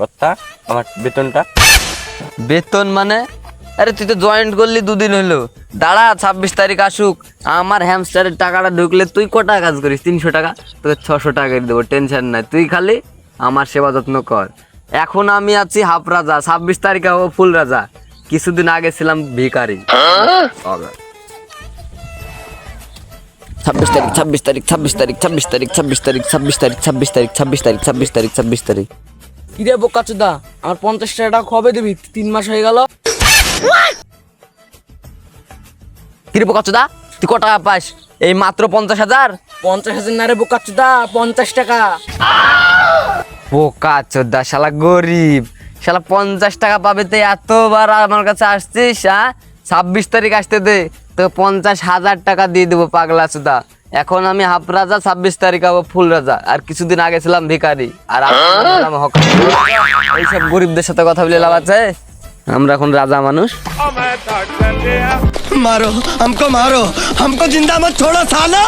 কথা আমার বেতনটা। বেতন মানে? আরে তুই তো জয়েন্ট করলি 2 দিন হলো। দাঁড়া 26 তারিখ আসুক, আমার হ্যামস্টারের টাকাটা ঢুকলে তুই কটা কাজ করিস? 300 টাকা, তোকে 600 টাকা দেবো, টেনশন নাই। তুই খালি আমার সেবা যত্ন কর। এখন আমি আছি হাফ রাজা, 26 তারিখে হবো ফুল রাজা। কিছুদিন আগে ছিলাম ভিখারি। 26 তারিখ 26 তারিখ 26 তারিখ 26 তারিখ 26 তারিখ 26 তারিখ 26 তারিখ 26 তারিখ 26 তারিখ 26 তারিখ। কিরে বোকাচোদা, আমার 50 টাকা কবে দিবি? 3 মাস হয়ে গেল। কিরে বোকাচোদা, তুই কত টাকা পাস? এই মাত্র 50,000। 50,000 না রে বোকাচোদা, 50 টাকা। বোকাচোদা শালা গরিব শালা, 50 টাকা পাবে তো এতবার আমার কাছে আসছিস? 26 তারিখ আসতে দে, তো 50,000 টাকা দিয়ে দেবো পাগলা চোদা। এখন আমি হাফ রাজা, 26 তারিখ হবো ফুল রাজা। আর কিছুদিন আগে ছিলাম ভিখারি, আর ছিলাম হকার। এইসব গরিবদের সাথে কথা বলে লাভ আছে? আমরা এখন রাজা মানুষ। मारो हमको जिंदा मत छोड़ो सालो।